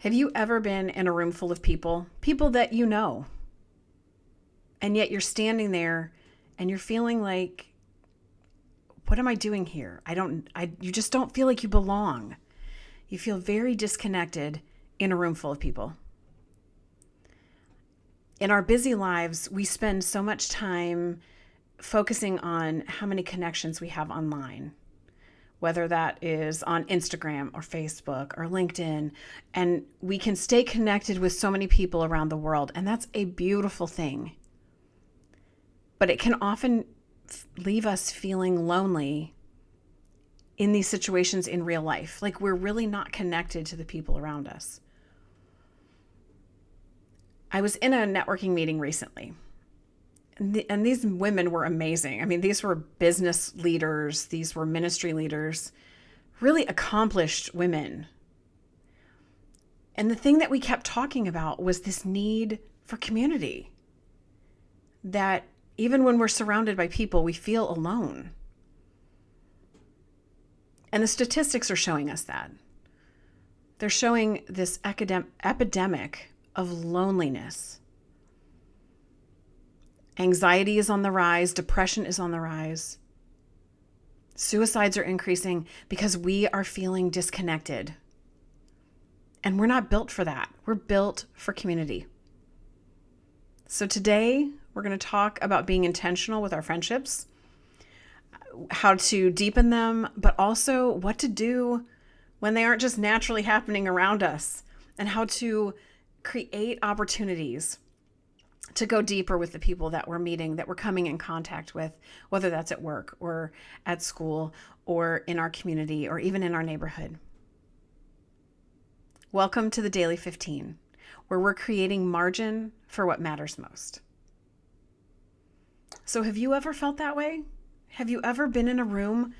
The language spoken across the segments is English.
Have you ever been in a room full of people that you know, and yet you're standing there and you're feeling like, what am I doing here? You just don't feel like you belong. You feel very disconnected in a room full of people. In our busy lives, we spend so much time focusing on how many connections we have online, whether that is on Instagram or Facebook or LinkedIn. And we can stay connected with so many people around the world. And that's a beautiful thing. But it can often leave us feeling lonely in these situations in real life. Like we're really not connected to the people around us. I was in a networking meeting recently, and these women were amazing. I mean, these were business leaders, these were ministry leaders, really accomplished women. And the thing that we kept talking about was this need for community, that even when we're surrounded by people, we feel alone. And the statistics are showing us that. They're showing this epidemic of loneliness. Anxiety is on the rise. Depression is on the rise. Suicides are increasing because we are feeling disconnected. And we're not built for that. We're built for community. So today, we're going to talk about being intentional with our friendships, how to deepen them, but also what to do when they aren't just naturally happening around us, and how to create opportunities to go deeper with the people that we're meeting, that we're coming in contact with, whether that's at work or at school or in our community or even in our neighborhood. Welcome to the Daily 15, where we're creating margin for what matters most. So have you ever felt that way? Have you ever been in a room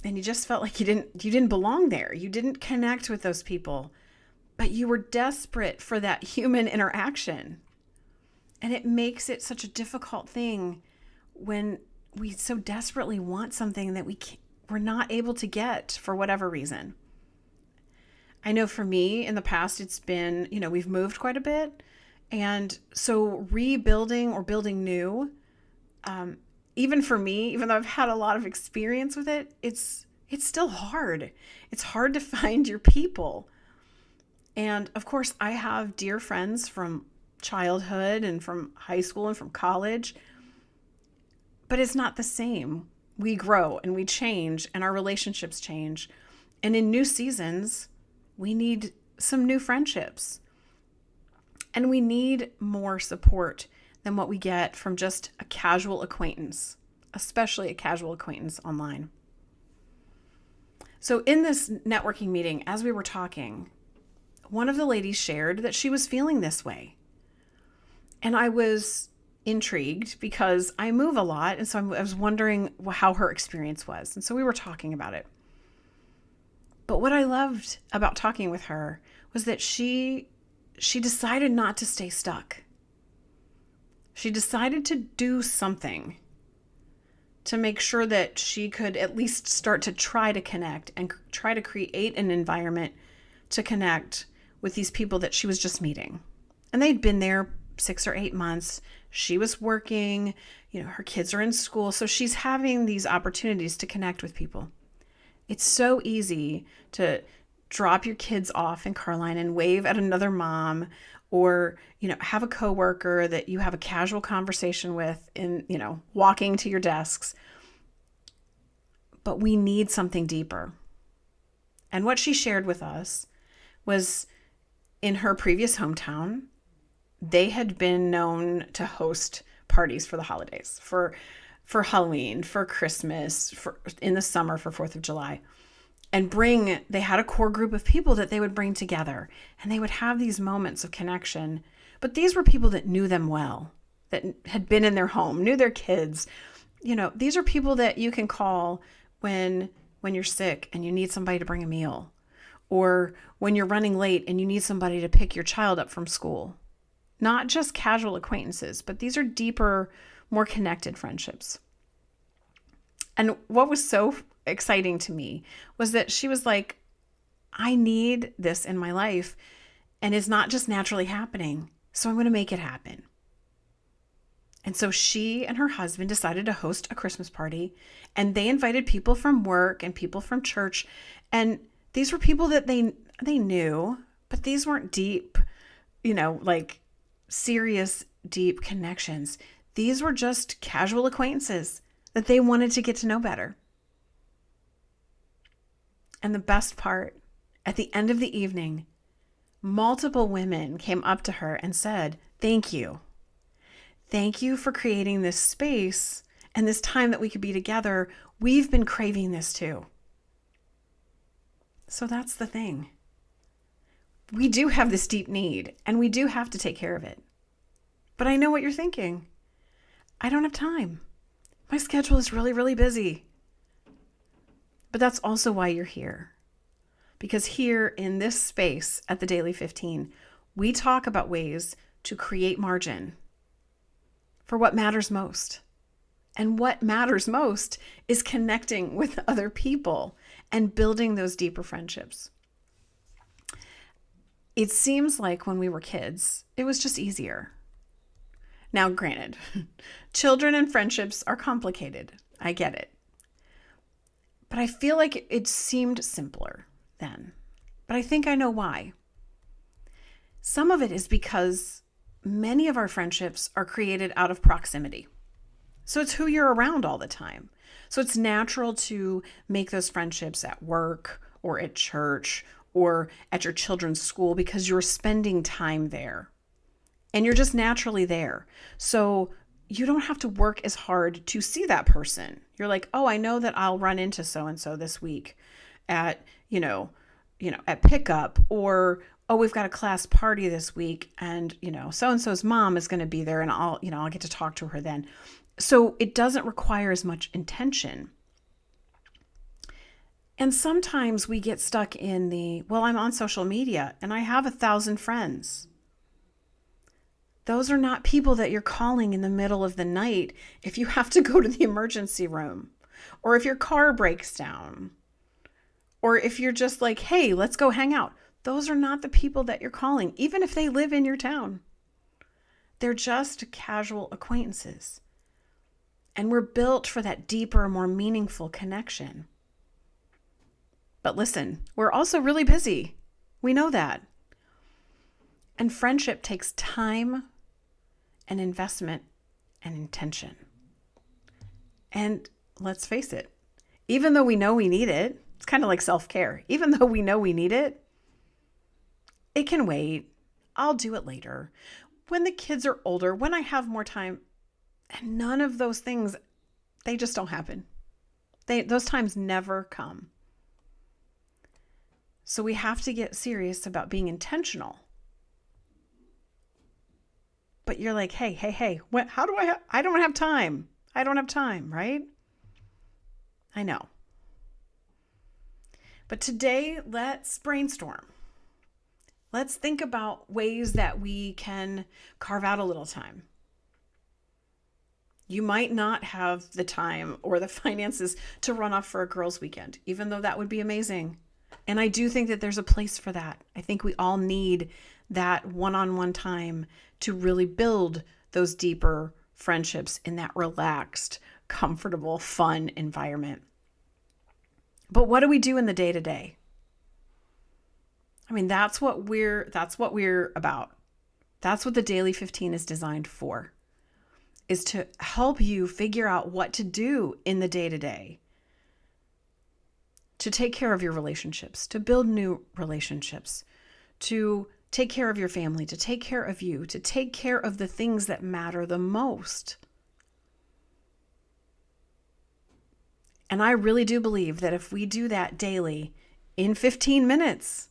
and you just felt like you didn't belong there? You didn't connect with those people, but you were desperate for that human interaction. And it makes it such a difficult thing when we so desperately want something that we're not able to get for whatever reason. I know for me in the past, it's been, we've moved quite a bit. And so rebuilding or building new, even for me, even though I've had a lot of experience with it, it's still hard. It's hard to find your people. And of course, I have dear friends from childhood and from high school and from college, but it's not the same. We grow and we change and our relationships change. And in new seasons, we need some new friendships. And we need more support than what we get from just a casual acquaintance, especially a casual acquaintance online. So in this networking meeting, as we were talking, one of the ladies shared that she was feeling this way. And I was intrigued because I move a lot. And so I was wondering how her experience was. And so we were talking about it. But what I loved about talking with her was that she decided not to stay stuck. She decided to do something to make sure that she could at least start to try to connect and try to create an environment to connect with these people that she was just meeting. And they'd been there 6 or 8 months. She was working, her kids are in school. So she's having these opportunities to connect with people. It's so easy to drop your kids off in Carline and wave at another mom, or, have a coworker that you have a casual conversation with in, walking to your desks. But we need something deeper. And what she shared with us was in her previous hometown, they had been known to host parties for the holidays, for Halloween, for Christmas, in the summer for 4th of July. And they had a core group of people that they would bring together, and they would have these moments of connection. But these were people that knew them well, that had been in their home, knew their kids. These are people that you can call when you're sick and you need somebody to bring a meal, or when you're running late and you need somebody to pick your child up from school. Not just casual acquaintances, but these are deeper, more connected friendships. And what was so exciting to me was that she was like, I need this in my life, and it's not just naturally happening. So I'm going to make it happen. And so she and her husband decided to host a Christmas party, and they invited people from work and people from church. And these were people that they knew, but these weren't deep, like serious, deep connections. These were just casual acquaintances that they wanted to get to know better. And the best part, at the end of the evening, multiple women came up to her and said, "Thank you. Thank you for creating this space and this time that we could be together. We've been craving this too." So that's the thing. We do have this deep need, and we do have to take care of it. But I know what you're thinking. I don't have time. My schedule is really, really busy. But that's also why you're here. Because here in this space at the Daily 15, we talk about ways to create margin for what matters most. And what matters most is connecting with other people and building those deeper friendships. It seems like when we were kids, it was just easier. Now, granted, children and friendships are complicated. I get it. But I feel like it seemed simpler then. But I think I know why. Some of it is because many of our friendships are created out of proximity. So it's who you're around all the time. So it's natural to make those friendships at work or at church or at your children's school because you're spending time there. And you're just naturally there. So you don't have to work as hard to see that person. You're like, oh, I know that I'll run into so-and-so this week at, at pickup, or, oh, we've got a class party this week and, so-and-so's mom is going to be there and I'll get to talk to her then. So it doesn't require as much intention. And sometimes we get stuck in I'm on social media and I have 1,000 friends. Those are not people that you're calling in the middle of the night if you have to go to the emergency room, or if your car breaks down, or if you're just like, hey, let's go hang out. Those are not the people that you're calling, even if they live in your town. They're just casual acquaintances. And we're built for that deeper, more meaningful connection. But listen, we're also really busy. We know that. And friendship takes time and investment and intention. And let's face it, even though we know we need it, it's kind of like self-care. Even though we know we need it, it can wait. I'll do it later. When the kids are older, when I have more time, and none of those things, they just don't happen. Those times never come. So we have to get serious about being intentional. But you're like, hey, how do I don't have time. I don't have time, right? I know. But today, let's brainstorm. Let's think about ways that we can carve out a little time. You might not have the time or the finances to run off for a girls' weekend, even though that would be amazing. And I do think that there's a place for that. I think we all need that one-on-one time to really build those deeper friendships in that relaxed, comfortable, fun environment. But what do we do in the day-to-day? I mean, that's what we're about. That's what the Daily 15 is designed for, is to help you figure out what to do in the day-to-day, to take care of your relationships, to build new relationships, to take care of your family, to take care of you, to take care of the things that matter the most. And I really do believe that if we do that daily in 15 minutes,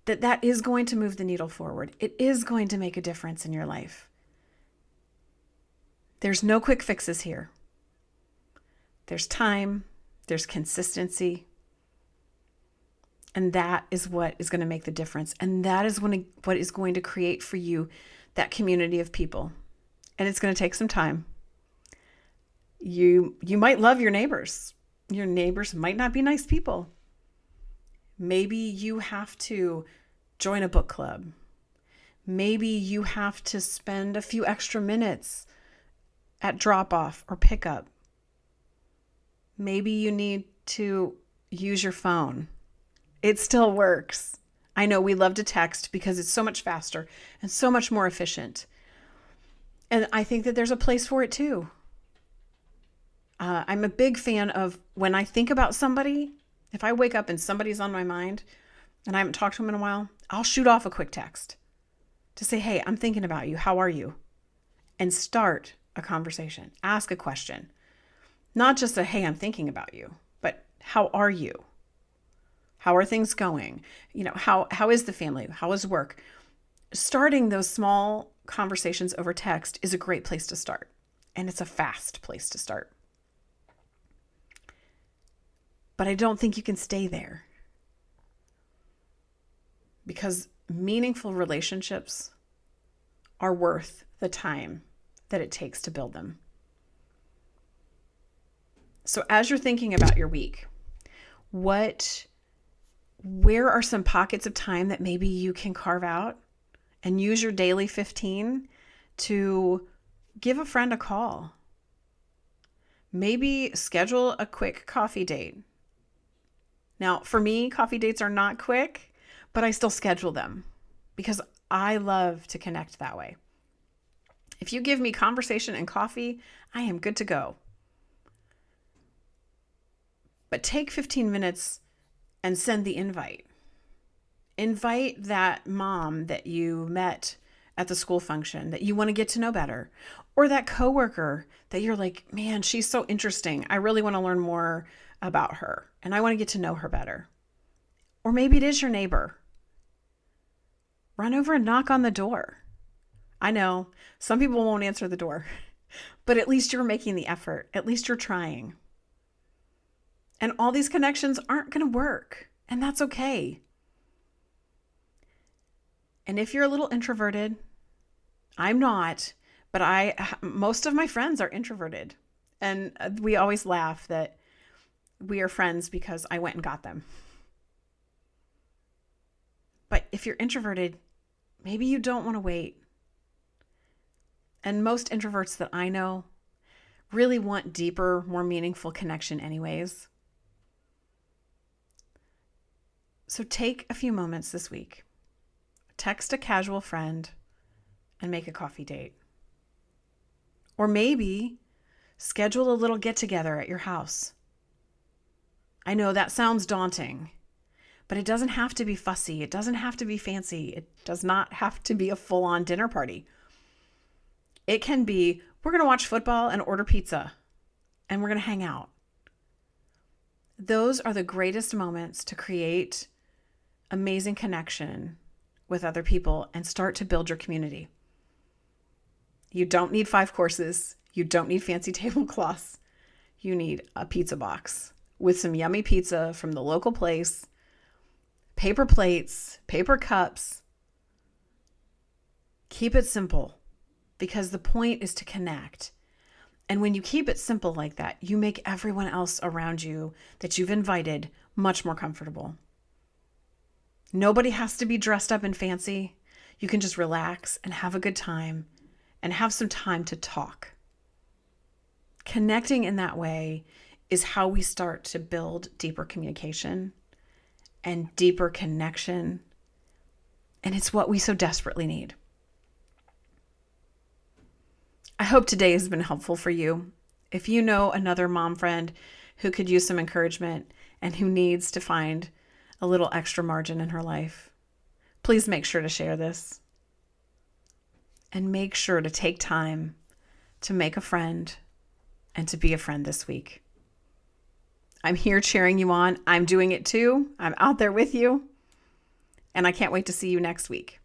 that is going to move the needle forward. It is going to make a difference in your life. There's no quick fixes here. There's time, there's consistency, and that is what is going to make the difference. And that is what is going to create for you that community of people. And it's going to take some time. You might love your neighbors. Your neighbors might not be nice people. Maybe you have to join a book club. Maybe you have to spend a few extra minutes at drop off or pickup. Maybe you need to use your phone. It still works. I know we love to text because it's so much faster and so much more efficient. And I think that there's a place for it too. I'm a big fan of when I think about somebody, if I wake up and somebody's on my mind and I haven't talked to them in a while, I'll shoot off a quick text to say, hey, I'm thinking about you. How are you? And start a conversation. Ask a question. Not just a, hey, I'm thinking about you, but how are you? How are things going? How is the family? How is work? Starting those small conversations over text is a great place to start. And it's a fast place to start. But I don't think you can stay there. Because meaningful relationships are worth the time that it takes to build them. So as you're thinking about your week, where are some pockets of time that maybe you can carve out and use your daily 15 to give a friend a call? Maybe schedule a quick coffee date. Now, for me, coffee dates are not quick, but I still schedule them because I love to connect that way. If you give me conversation and coffee, I am good to go. But take 15 minutes and send the invite. Invite that mom that you met at the school function that you want to get to know better, or that coworker that you're like, man, she's so interesting. I really want to learn more about her and I want to get to know her better. Or maybe it is your neighbor. Run over and knock on the door. I know some people won't answer the door, but at least you're making the effort. At least you're trying. And all these connections aren't going to work, and that's okay. And if you're a little introverted, I'm not, but most of my friends are introverted. And we always laugh that we are friends because I went and got them. But if you're introverted, maybe you don't want to wait. And most introverts that I know really want deeper, more meaningful connection anyways. So take a few moments this week. Text a casual friend and make a coffee date. Or maybe schedule a little get-together at your house. I know that sounds daunting, but it doesn't have to be fussy. It doesn't have to be fancy. It does not have to be a full-on dinner party. It can be, we're going to watch football and order pizza, and we're going to hang out. Those are the greatest moments to create amazing connection with other people and start to build your community. You don't need 5 courses. You don't need fancy tablecloths. You need a pizza box with some yummy pizza from the local place, paper plates, paper cups. Keep it simple because the point is to connect. And when you keep it simple like that, you make everyone else around you that you've invited much more comfortable. Nobody has to be dressed up and fancy. You can just relax and have a good time and have some time to talk. Connecting in that way is how we start to build deeper communication and deeper connection. And it's what we so desperately need. I hope today has been helpful for you. If you know another mom friend who could use some encouragement and who needs to find a little extra margin in her life, please make sure to share this. And make sure to take time to make a friend and to be a friend this week. I'm here cheering you on. I'm doing it too. I'm out there with you. And I can't wait to see you next week.